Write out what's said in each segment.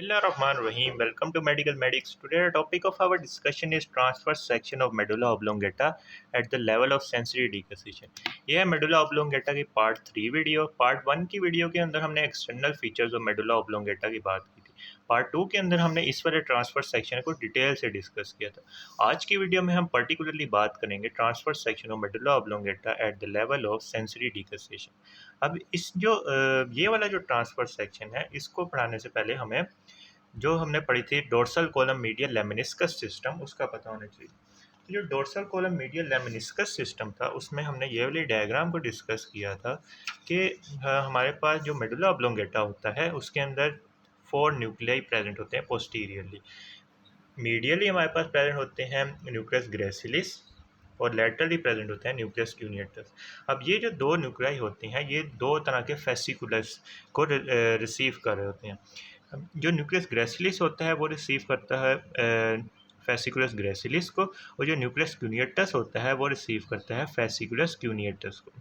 Bismillahirrahmanirrahim. Welcome to Medical Medics. Today, the topic of our discussion is transverse section of medulla oblongata at the level of sensory decussation. यह है medulla oblongata की part 3 video. Part 1 की video के अंदर हमने external features of medulla oblongata की बात की थी। पार्ट 2 के अंदर हमने इस वाले ट्रांसफर सेक्शन को डिटेल से डिस्कस किया था। आज की वीडियो में हम पर्टिकुलरली बात करेंगे transfer section of medulla oblongata eight the level of sensory डिकसेशन। अब इस जो ये वाला जो ट्रांसफर सेक्शन है, इसको पढ़ाने से पहले हमें जो हमने पढ़ी थी dorsal column medial lemniscus system, उसका पता होना चाहिए। तो जो dorsal column medial lemniscus system था, उसमें हमने ये वाली डायग्राम को डिस्कस किया था कि हमारे पास जो मेडुला ऑब्लोंगेटा होता है उसके अंदर 4 न्यूक्लियाई प्रेजेंट होते हैं पोस्टीरियरली। मीडियली हमारे पास प्रेजेंट होते हैं न्यूक्लियस ग्रेसिलिस और लेटरली प्रेजेंट होते हैं न्यूक्लियस क्यूनियटस। अब ये जो दो न्यूक्लियाई होते हैं, ये दो तरह के फेसिकुलस को रिसीव कर रहे होते हैं। जो न्यूक्लियस ग्रेसिलिस होता है वो रिसीव करता है फेसिकुलस ग्रेसिलिस को, और जो न्यूक्लियस क्यूनियटस होता है वो रिसीव करता है फेसिकुलस क्यूनियटस को।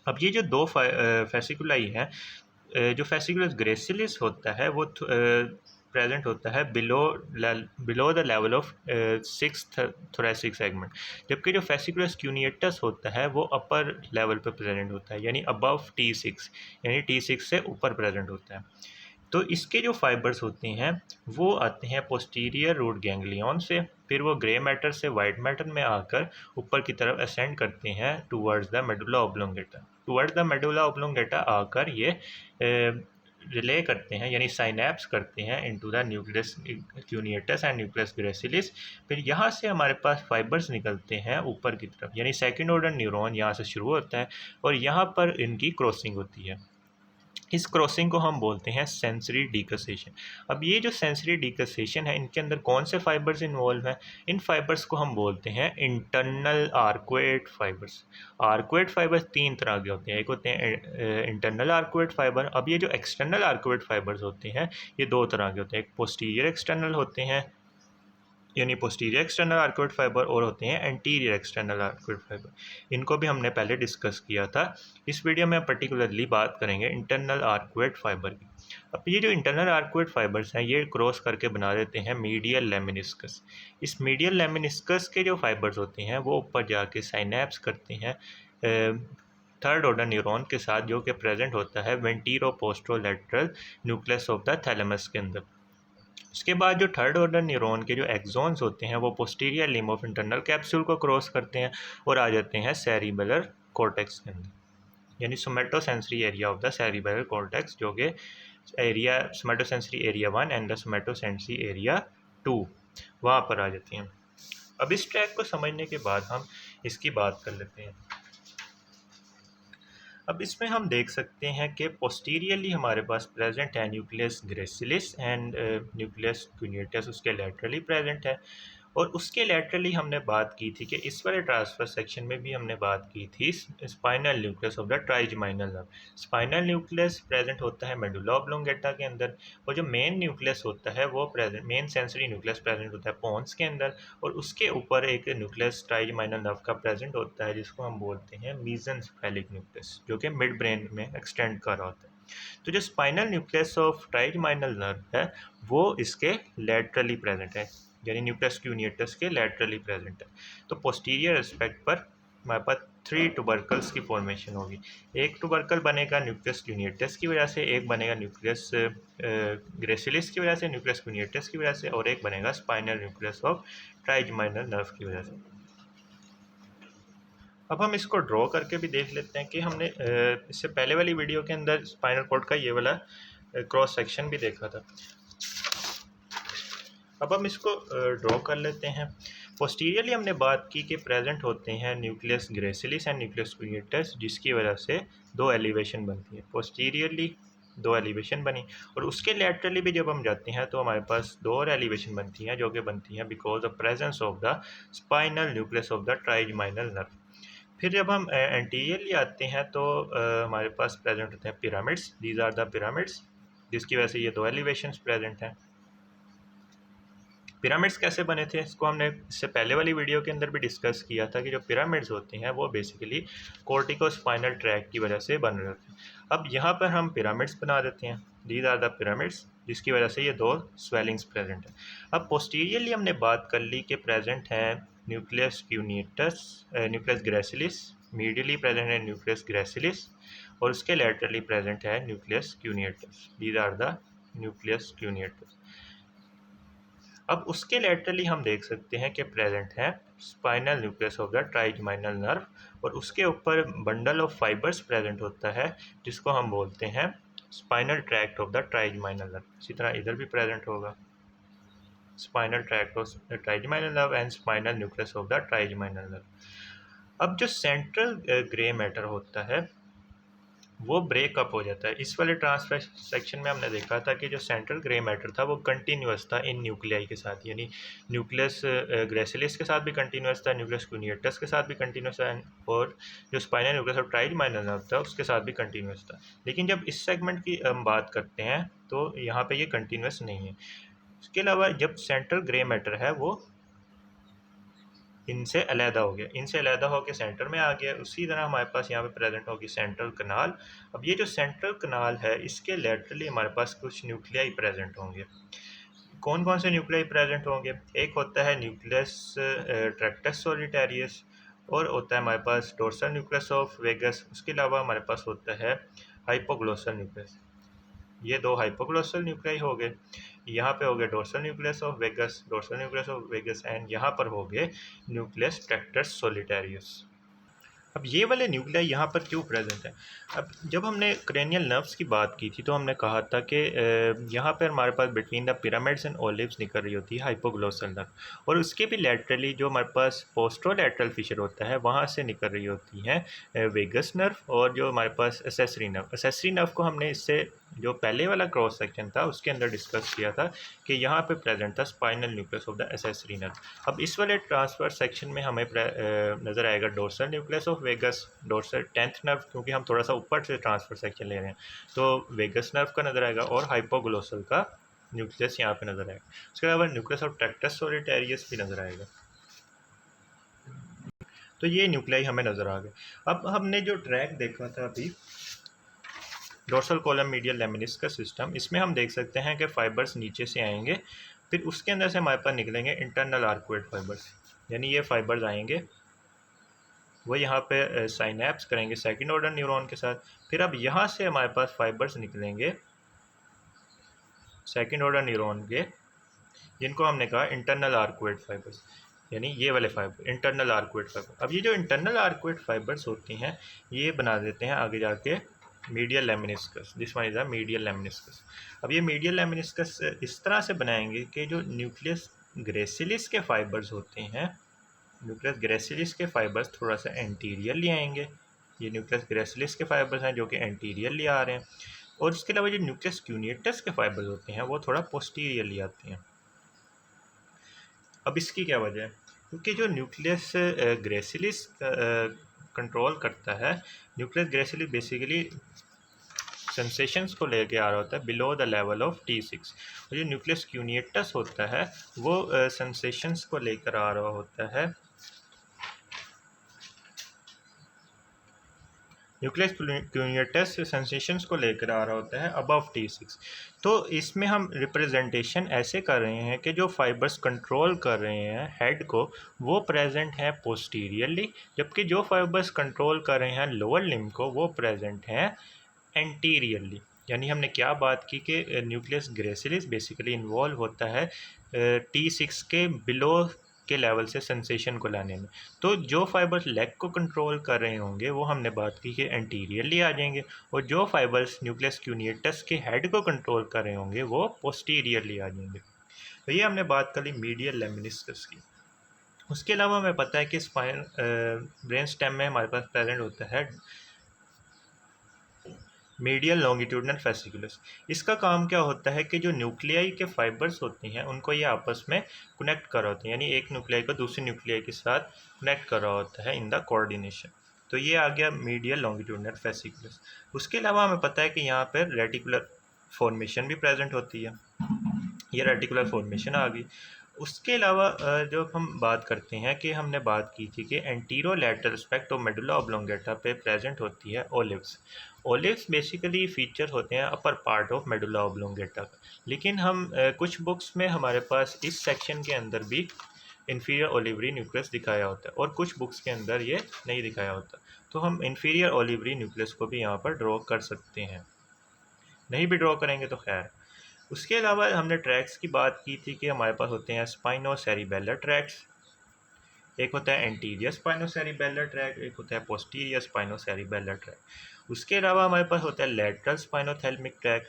अब ये जो दो फेसिकुलाई हैं, जो फेसिकुलस ग्रेसिलिस होता है वो प्रेजेंट होता है below the level of 6th thoracic segment, जबकि जो फेसिकुलस क्यूनियटस होता है वो अपर लेवल पे प्रेजेंट होता है, यानी अबव T6, यानी T6 से ऊपर प्रेजेंट होता है। तो इसके जो फाइबर्स होते हैं वो आते हैं पोस्टीरियर रूट गैंग्लियन से, फिर वो ग्रे मैटर से वाइट मैटर में आकर ऊपर की तरफ असेंड करते हैं towards the medulla oblongata. Towards the medulla oblongata आकर ये रिले करते हैं, यानी साइनैप्स करते हैं into the nucleus cuneatus and nucleus gracilis. फिर यहाँ से हमारे पास फाइबर्स निकलते हैं ऊपर की तरफ, यानी सेकेंड ऑर्डर न्यूरॉन यहाँ से शुरू होता है और यहाँ पर इनकी क्रॉसिंग होती है। इस क्रॉसिंग को हम बोलते हैं सेंसरी डिकसेशन। अब ये जो सेंसरी डिकसेशन है, इनके अंदर कौन से फाइबर्स इन्वॉल्व हैं? इन फाइबर्स को हम बोलते हैं internal arcuate fibres. Arcuate fibres तीन तरह के होते हैं, एक होते हैं इंटरनल आर्कुएट फाइबर। अब ये जो एक्सटर्नल आर्कुएट फाइबर्स होते हैं ये दो तरह के होते हैं, एक पोस्टीरियर एक्सटर्नल होते हैं यानी पोस्टीरियर एक्सटर्नल आर्कुएट फाइबर, और होते हैं एंटीरियर एक्सटर्नल आर्कुएट फाइबर। इनको भी हमने पहले डिस्कस किया था। इस वीडियो में पर्टिकुलरली बात करेंगे इंटरनल आर्कुएट फाइबर की। अब ये जो इंटरनल आर्कुएट फाइबर्स हैं ये क्रॉस करके बना देते हैं मीडियल लेमिनिस्कस। इस मीडियल लेमिनिस्कस के जो फाइबर्स होते हैं वो ऊपर जाके साइनैप्स करते हैं थर्ड ऑर्डर न्यूरॉन के साथ, जो कि प्रेजेंट होता है वेंटीरो पोस्टरोलैटरल न्यूक्लियस ऑफ द थैलेमस के अंदर। उसके बाद जो थर्ड ऑर्डर न्यूरॉन के जो एक्सॉन्स होते हैं वो posterior limb of internal capsule को क्रॉस करते हैं और आ जाते हैं सेरिबेलर कॉर्टेक्स के अंदर, यानी somatosensory area of the cerebellar cortex, जो कि area somatosensory area 1 and the somatosensory area 2 वहाँ पर आ जाती हैं। अब इस ट्रैक को समझने के बाद हम इसकी बात कर लेते हैं। अब इसमें हम देख सकते हैं कि पोस्टीरियरली हमारे पास प्रेजेंट है न्यूक्लियस ग्रेसिलिस एंड न्यूक्लियस क्यूनियटस उसके लेटरली प्रेजेंट है। और उसके लेटरली हमने बात की थी कि इस वाले ट्रांसफर सेक्शन में भी हमने बात की थी spinal nucleus of the trigeminal nerve. Spinal nucleus present होता है मेडुला ऑब्लोंगेटा के अंदर, और जो मेन न्यूक्लियस होता है वो present main sensory nucleus present होता है पोन्स के अंदर, और उसके ऊपर एक न्यूक्लियस ट्राइजेमिनल नर्व का प्रेजेंट होता है जिसको हम बोलते हैं मीसेंसेफेलिक न्यूक्लियस, जो कि मिड ब्रेन में एक्सटेंड कर रहा होता है। तो जो spinal nucleus of trigeminal nerve है वो इसके लेटरली प्रेजेंट है, यानी न्यूक्लियस क्यूनियटस के लेटरली प्रेजेंट है। तो पोस्टीरियर एस्पेक्ट पर हमारे पास 3 टुबर्कल्स की फॉर्मेशन होगी। एक टुबर्कल बनेगा न्यूक्लियस क्यूनियटस की वजह से, एक बनेगा न्यूक्लियस ग्रेसिलिस की वजह से, न्यूक्लियस क्यूनियटस की वजह से, और एक बनेगा spinal nucleus of trigeminal nerve की वजह से। अब हम इसको ड्रॉ करके भी देख लेते हैं कि हमने इससे पहले वाली वीडियो के अंदर स्पाइनल कॉर्ड का ये वाला क्रॉस सेक्शन भी देखा था। अब हम इसको ड्रॉ कर लेते हैं। पोस्टीरियरली हमने बात की कि प्रेजेंट होते हैं न्यूक्लियस ग्रेसिलिस एंड न्यूक्लियस क्यूनियटस, जिसकी वजह से दो एलिवेशन बनती है। पोस्टीरियरली दो एलिवेशन बनी, और उसके लेटरली भी जब हम जाते हैं तो हमारे पास दो और एलिवेशन बनती हैं, जो कि बनती हैं because of presence of the spinal nucleus of the trigeminal nerve. फिर जब हम एंटीरियरली आते हैं तो हमारे पास प्रेजेंट होते हैं pyramids. These are the pyramids, जिसकी वजह से ये दो एलिवेशंस प्रेजेंट हैं। पिरामिड्स कैसे बने थे इसको हमने इससे पहले वाली वीडियो के अंदर भी डिस्कस किया था कि जो पिरामिड्स होते हैं वो बेसिकली कोर्टिकोस्पाइनल ट्रैक की वजह से बन रहे थे। अब यहाँ पर हम पिरामिड्स बना देते हैं। दीज आर द पिरामिड्स, जिसकी वजह से ये दो स्वेलिंग्स प्रेजेंट है। अब पोस्टीरियरली हमने बात कर ली कि प्रेजेंट है nucleus cuneatus, nucleus gracilis, medially present है न्यूक्लियस ग्रेसिलिस और उसके लेटरली प्रेजेंट है nucleus cuneatus. These are the nucleus cuneatus. अब उसके लेटरली हम देख सकते हैं कि प्रेजेंट है spinal nucleus of the trigeminal nerve और उसके ऊपर बंडल ऑफ फाइबर्स प्रेजेंट होता है जिसको हम बोलते हैं spinal tract of the trigeminal nerve. इसी तरह इधर भी प्रेजेंट होगा spinal tract of the trigeminal nerve and spinal nucleus of the trigeminal nerve. अब जो सेंट्रल ग्रे मैटर होता है वो ब्रेकअप हो जाता है। इस वाले ट्रांसफर सेक्शन में हमने देखा था कि जो सेंट्रल ग्रे मैटर था वो कंटिन्यूअस था इन न्यूक्लियाई के साथ, यानी न्यूक्लियस ग्रेसिलिस के साथ भी कंटिन्यूअस था, न्यूक्लियस क्यूनियटस के साथ भी कंटिन्यूअस था और जो spinal nucleus of trigeminal nerve था उसके साथ भी कंटिन्यूअस था। लेकिन जब इस सेगमेंट की हम बात करते हैं तो यहाँ पे ये कंटिन्यूअस नहीं है। उसके अलावा जब सेंट्रल ग्रे मैटर है वो इनसे अलहदा हो गया, इनसे अलहदा होकर सेंटर में आ गया। उसी तरह हमारे पास यहाँ पे प्रेजेंट होगी सेंट्रल कनाल। अब ये जो सेंट्रल कनाल है इसके लेटरली हमारे पास कुछ न्यूक्लियाई प्रेजेंट होंगे। कौन कौन से न्यूक्लियाई प्रेजेंट होंगे? एक होता है न्यूक्लियस ट्रैक्टस सॉलिटेरियस और होता है हमारे पास डोर्सल न्यूक्लियस ऑफ वेगस। उसके अलावा हमारे पास होता है हाइपोग्लोसल न्यूक्लियस। ये दो हाइपोग्लोसल न्यूक्लियाई हो गए। यहाँ पे हो गए dorsal nucleus of vagus and यहाँ पर हो गए न्यूक्लियस ट्रैक्टस सॉलिटेरियस। अब ये वाले न्यूक्लियाई यहाँ पर क्यों प्रेजेंट है? अब जब हमने क्रेनियल नर्व्स की बात की थी तो हमने कहा था कि यहाँ पर हमारे पास between the pyramids and olives निकल रही होती है हाइपोग्लोसल नर्व और उसके भी लेटरली जो हमारे पास पोस्टरोलैटरल फिशर होता है वहाँ से निकल रही होती है वेगस नर्व और जो हमारे पास एसेसरी नर्व को हमने इससे जो पहले वाला क्रॉस सेक्शन था उसके अंदर डिस्कस किया था कि यहाँ पे प्रेजेंट था spinal nucleus of the accessory nerve. अब इस वाले ट्रांसफर सेक्शन में हमें नज़र आएगा dorsal nucleus of vagus, dorsal 10th nerve, क्योंकि हम थोड़ा सा ऊपर से ट्रांसफर सेक्शन ले रहे हैं तो वेगस नर्व का नज़र आएगा और हाइपोग्लोसल का न्यूक्लियस यहाँ पे नज़र आएगा। उसके अलावा न्यूक्लियस ऑफ ट्रैक्टस सॉलिटेरियस भी नज़र आएगा। तो ये न्यूक्लियाई हमें नज़र आ गए। अब हमने जो ट्रैक देखा था अभी dorsal column medial lemniscus system, इसमें हम देख सकते हैं कि फाइबर्स नीचे से आएंगे, फिर उसके अंदर से हमारे पास निकलेंगे इंटरनल आर्कुएट फाइबर्स, यानी ये फाइबर्स आएंगे वो यहाँ पे साइनैप्स करेंगे सेकंड ऑर्डर न्यूरॉन के साथ। फिर अब यहाँ से हमारे पास फाइबर्स निकलेंगे सेकंड ऑर्डर न्यूरॉन के, जिनको हमने कहा इंटरनल आर्कुएट फाइबर्स, यानी ये वाले फाइबर इंटरनल आर्कुएट फाइबर। अब ये जो इंटरनल आर्कुएट फाइबर्स होती हैं ये बना देते हैं आगे जाके medial lemniscus. This one is a medial lemniscus. अब ये मीडियल लेमिनिस्कस इस तरह से बनाएंगे कि जो न्यूक्लियस ग्रेसिलिस के फाइबर्स होते हैं, न्यूक्लियस ग्रेसिलिस के फाइबर्स थोड़ा सा एंटीरियरली आएंगे। ये न्यूक्लियस ग्रेसिलिस के फाइबर्स हैं जो कि एंटीरियरली आ रहे हैं और इसके अलावा जो न्यूक्लियस क्यूनियटस के फाइबर्स होते हैं वो थोड़ा पोस्टीरियरली आते हैं। अब इसकी क्या वजह है? क्योंकि जो न्यूक्लियस ग्रेसिलिस कंट्रोल करता है, न्यूक्लियस ग्रेसिलिस बेसिकली सेंसेशंस को लेके आ रहा होता है below the level of T6 और जो न्यूक्लियस क्यूनियटस होता है वो सेंसेशंस को लेकर आ रहा होता है न्यूक्लियस क्यूनियटस सेंसेशंस को लेकर आ रहा होता है अबव T6। तो इसमें हम रिप्रेजेंटेशन ऐसे कर रहे हैं कि जो फाइबर्स कंट्रोल कर रहे हैं हेड को वो प्रेजेंट है पोस्टीरियरली, जबकि जो फाइबर्स कंट्रोल कर रहे हैं लोअर लिम्ब को वो प्रेजेंट हैं एंटीरियरली। यानी हमने क्या बात की कि न्यूक्लियस ग्रेसिलिस बेसिकली इन्वॉल्व होता है T6 के बिलो के लेवल से सेंसेशन को लाने में। तो जो फाइबर्स लेग को कंट्रोल कर रहे होंगे वो हमने बात की कि एंटीरियरली आ जाएंगे और जो फाइबर्स न्यूक्लियस क्यूनियटस के हेड को कंट्रोल कर रहे होंगे वो पोस्टीरियरली आ जाएंगे। तो ये हमने बात कर ली मीडियल लेमिनिस्कस की। उसके अलावा हमें पता है कि स्पाइन ब्रेन स्टेम में हमारे पास प्रेजेंट होता है मीडियल लॉन्गिट्यूडनल फेसिकुलस। इसका काम क्या होता है कि जो न्यूक्लियाई के फाइबर्स होते हैं उनको ये आपस में कनेक्ट कर रहा होता है, यानी एक न्यूक्लियाई को दूसरी न्यूक्लियाई के साथ कनेक्ट कर रहा होता है इन द कोऑर्डिनेशन। तो ये आ गया मीडियल लॉन्गिट्यूडनल फेसिकुलस। उसके अलावा हमें पता है कि यहाँ पर रेटिकुलर फॉर्मेशन भी प्रेजेंट होती है। ये रेटिकुलर फॉर्मेशन आ गई। उसके अलावा जो हम बात करते हैं कि हमने बात की थी कि anterolateral aspect of medulla oblongata पे प्रेजेंट होती है ओलिव्स। ओलिव्स बेसिकली फीचर होते हैं upper part of medulla oblongata का, लेकिन हम कुछ बुक्स में हमारे पास इस सेक्शन के अंदर भी इन्फीरियर ओलिवरी न्यूक्लियस दिखाया होता है और कुछ बुक्स के अंदर ये नहीं दिखाया होता। तो हम इन्फीरियर ओलिवरी न्यूक्लियस को भी यहाँ पर ड्रॉ कर सकते हैं, नहीं भी ड्रॉ करेंगे तो खैर। उसके अलावा हमने ट्रैक्स की बात की थी कि हमारे पास होते हैं स्पाइनोसेरिबेलर ट्रैक्स, एक होता है एंटीरियर स्पाइनोसेरिबेलर ट्रैक, एक होता है पोस्टीरियर स्पाइनोसेरिबेलर ट्रैक। उसके अलावा हमारे पास होता है लेटरल स्पाइनोथेल्मिक ट्रैक।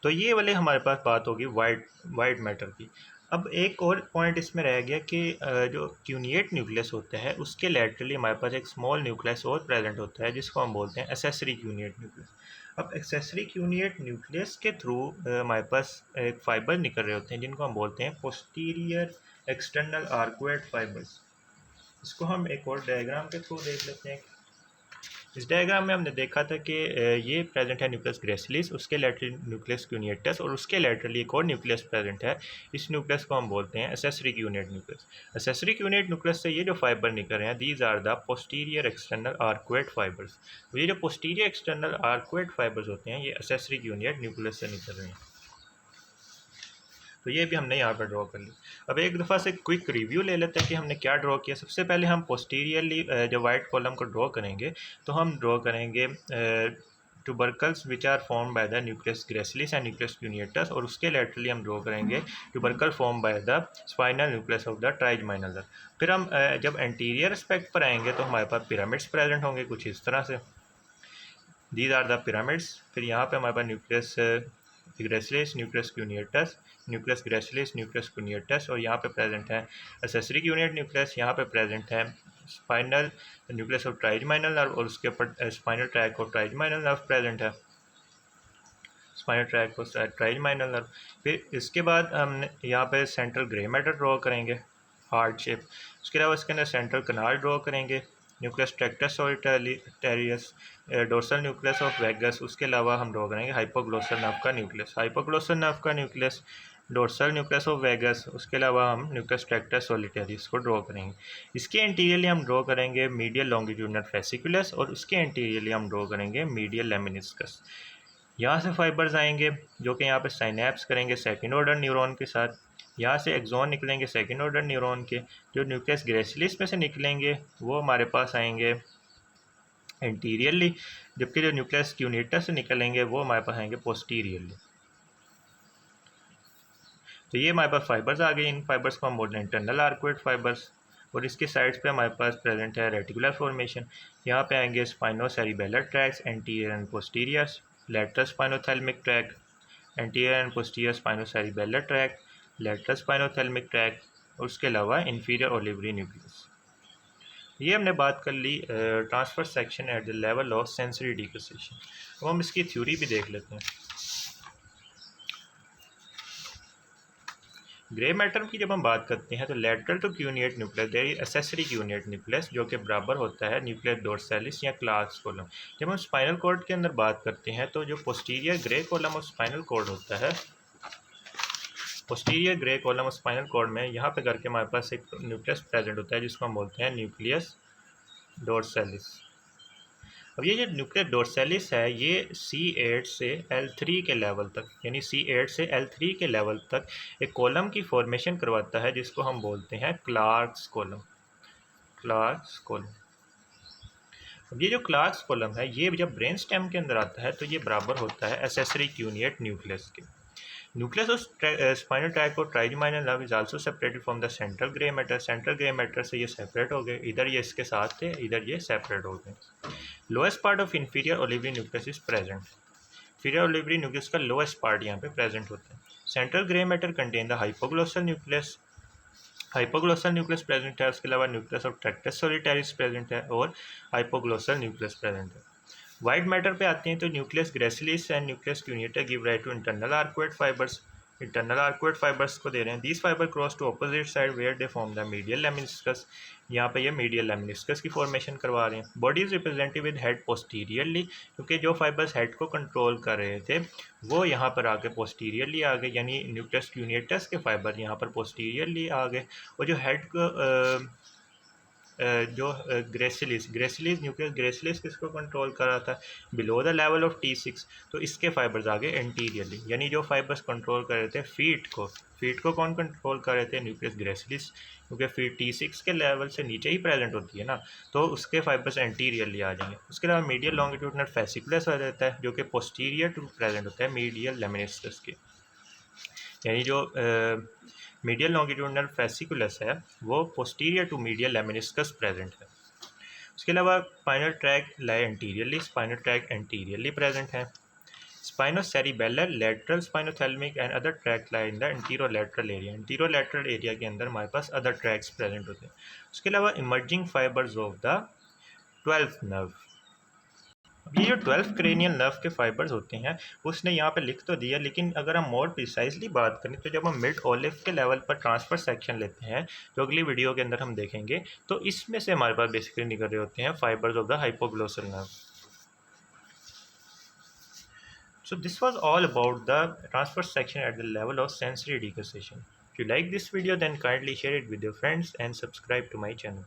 तो ये वाले हमारे पास बात होगी वाइट मैटर की। अब एक और पॉइंट इसमें रह गया कि जो क्यूनिएट न्यूक्लियस होता है उसके लेटरली हमारे पास एक स्मॉल न्यूक्लियस और प्रेजेंट होता है जिसको हम बोलते हैं एक्सेसरी क्यूनिएट न्यूक्लियस। अब एक्सेसरी क्यूनिएट न्यूक्लियस के थ्रू हमारे पास एक फाइबर निकल रहे होते हैं जिनको हम बोलते हैं पोस्टीरियर एक्सटर्नल आर्कुएट फाइबर्स। इसको हम एक और डायग्राम के थ्रू देख लेते हैं। इस डायग्राम में हमने देखा था कि ये प्रेजेंट है न्यूक्लियस ग्रेसिलिस, उसके लेटरली न्यूक्लियस क्यूनिएटस और उसके लेटरली एक और न्यूक्लियस प्रेजेंट है। इस न्यूक्लियस को हम बोलते हैं accessory cuneate nucleus. Accessory cuneate nucleus से ये जो फाइबर निकल रहे हैं these are the posterior external arcuate fibres. ये जो पोस्टीरियर एक्सटर्नल आर्कुएट फाइबर्स होते हैं ये एक्सेसरी क्यूनिएट न्यूक्लियस से निकल रहे हैं। तो ये भी हमने यहाँ पर ड्रॉ कर ली। अब एक दफ़ा से क्विक रिव्यू ले लेते हैं कि हमने क्या ड्रॉ किया। सबसे पहले हम पोस्टीरियरली जब वाइट कॉलम को ड्रॉ करेंगे तो हम ड्रॉ करेंगे tubercles which are form by the nucleus gracilis and nucleus cuneatus, और उसके लेटरली हम ड्रॉ करेंगे tubercle form by the spinal nucleus of the trigeminal nerve. फिर हम जब एंटीरियर एस्पेक्ट पर आएंगे तो हमारे पास पिरामिड्स प्रेजेंट होंगे कुछ इस तरह से, दीज आर द पिरामिड्स। फिर यहाँ पे हमारे पास nucleus gracilis, nucleus cuneatus, nucleus gracilis, nucleus cuneatus, और यहाँ पे प्रेजेंट है एक्सेसरी क्यूनिएट न्यूक्लियस। यहाँ पे प्रेजेंट है spinal nucleus of trigeminal nerve और उसके ऊपर spinal tract of trigeminal nerve present है, spinal tract of trigeminal nerve. फिर इसके बाद हम यहाँ पे सेंट्रल ग्रे मैटर ड्रॉ करेंगे हार्ट शेप। उसके अलावा इसके अंदर सेंट्रल कनाल ड्रॉ करेंगे, nucleus tractus solitarius, dorsal nucleus of vagus. उसके अलावा हम ड्रॉ करेंगे हाइपोग्लोसल नर्व का न्यूक्लियस, हाइपोग्लोसल नर्व का nucleus, dorsal nucleus of vagus. उसके अलावा हम न्यूक्लियस ट्रैक्टस सॉलिटेरियस को ड्रॉ करेंगे। इसके एंटीरियरली हम ड्रॉ करेंगे मीडियल लॉन्गिट्यूडनल फेसिकुलस और उसके एंटीरियरली हम ड्रॉ करेंगे मीडियल लेमिनिस्कस। यहाँ से फाइबर्स आएंगे जो कि यहाँ पे साइनेप्स करेंगे सेकेंड ऑर्डर न्यूरॉन के साथ। यहाँ से एक्सॉन निकलेंगे सेकेंड ऑर्डर न्यूरॉन के, जो न्यूक्लियस ग्रेसिलिस में से निकलेंगे वो हमारे पास आएंगे एंटीरियरली, जबकि जो न्यूक्लियस क्यूनिएटस से निकलेंगे वो हमारे पास आएंगे पोस्टीरियरली। तो ये हमारे पास फाइबर्स आ गए। इन फाइबर्स को हम बोलते हैं इंटरनल आर्कुएट फाइबर्स, और इसके साइड्स पे हमारे पास प्रेजेंट है रेटिकुलर फॉर्मेशन। यहाँ पे आएंगे spinocerebellar tracts, anterior and posterior, lateral spinothalamic tract, anterior and posterior spinocerebellar tract, lateral spinothalamic tract, और उसके अलावा इन्फीरियर ओलिवरी न्यूक्लियस। ये हमने बात कर ली transfer section at the level of sensory deposition. अब हम इसकी थ्योरी भी देख लेते हैं। ग्रे मैटर की जब हम बात करते हैं तो lateral to cuneate nucleus there is accessory cuneate nucleus जो कि बराबर होता है न्यूक्लियस डोर्सालिस या क्लार्क्स कॉलम। जब हम स्पाइनल कॉर्ड के अंदर बात करते हैं तो जो posterior grey column of spinal cord होता है, posterior grey column of spinal cord में यहाँ पे करके हमारे पास एक न्यूक्लियस प्रेजेंट होता है जिसको हम बोलते हैं न्यूक्लियस डोर्सालिस। अब ये जो न्यूक्लियस डोर्सालिस है ये C8 से L3 के लेवल तक, यानी C8 से L3 के लेवल तक एक कॉलम की फॉर्मेशन करवाता है जिसको हम बोलते हैं क्लार्क्स कॉलम, क्लार्क्स कॉलम। अब ये जो क्लार्क्स कॉलम है ये जब ब्रेन स्टेम के अंदर आता है तो ये बराबर होता है एक्सेसरी क्यूनिएट न्यूक्लियस के। न्यूक्लियस ऑफ स्पाइनल ट्रैक और trigeminal nerve is also separated from the central grey matter. Central grey matter से ये सेपरेट हो गए, इधर ये इसके साथ थे, इधर ये सेपरेट हो गए। Lowest part of inferior olivary nucleus is present. Inferior olivary nucleus का लोएस्ट पार्ट यहाँ पे प्रेजेंट होता है। Central grey matter contain the hypoglossal nucleus, hypoglossal nucleus present है। उसके अलावा nucleus of tractus solitarius present है और हाइपोग्लोसल न्यूक्लियस प्रेजेंट है। वाइट मैटर पे आते हैं तो nucleus gracilis and nucleus cuneata give rise to internal arcuate fibres. Internal arcuate fibres को दे रहे हैं। These fibre cross to opposite side where they form the medial lemniscus. यहाँ पे ये मीडियल लेमिनिस्कस की फॉर्मेशन करवा रहे हैं। Body is represented with head posteriorly, क्योंकि जो फाइबर्स हेड को कंट्रोल कर रहे थे वो यहाँ पर आके पोस्टीरियरली आ गए, यानी न्यूक्लियस क्यूनेटस के फाइबर यहाँ पर पोस्टीरियरली आ गए। और जो हेड को जो ग्रेसिलिस न्यूक्लियस ग्रेसिलिस किसको कंट्रोल कर रहा था, below the level of T6, तो इसके फाइबर्स आगे एंटीरियरली, यानी जो फाइबर्स कंट्रोल कर रहे थे फीट को कौन कंट्रोल कर रहे थे, न्यूक्लियस ग्रेसिलिस, क्योंकि फीट T6 के लेवल से नीचे ही प्रेजेंट होती है ना, तो उसके फाइबर्स एंटीरियरली आ जाएंगे। उसके अलावा मीडियल लॉन्गिट्यूडनल फेसिकुलस आ जाता है, जो कि पोस्टीरियर टू प्रेजेंट होता है मीडियल लेमिनिस्कस के, यानी जो मीडियल लॉन्गिट्यूडनल फेसिकुलस है वो posterior to medial lemniscus present है। उसके अलावा spinal tract lie anteriorly, spinal tract anteriorly present है। Spinocerebellar, lateral spinothalamic and other tract lie in the anterolateral area. Anterolateral area के अंदर हमारे पास अदर ट्रैक्स प्रेजेंट होते हैं। उसके अलावा emerging fibres of the 12th nerve. ये जो 12th क्रेनियल नर्व के फाइबर्स होते हैं उसने यहाँ पे लिख तो दिया, लेकिन अगर हम मोर प्रिसाइजली बात करें तो जब हम मिड ओलिव के लेवल पर ट्रांसफर सेक्शन लेते हैं, जो अगली वीडियो के अंदर हम देखेंगे, तो इसमें से हमारे पास बेसिकली निकल रहे होते हैं fibres of the hypoglossal nerve. So this was all about the transfer section at the level of sensory decussation. If you like this video, then kindly share it with your friends and subscribe to my channel.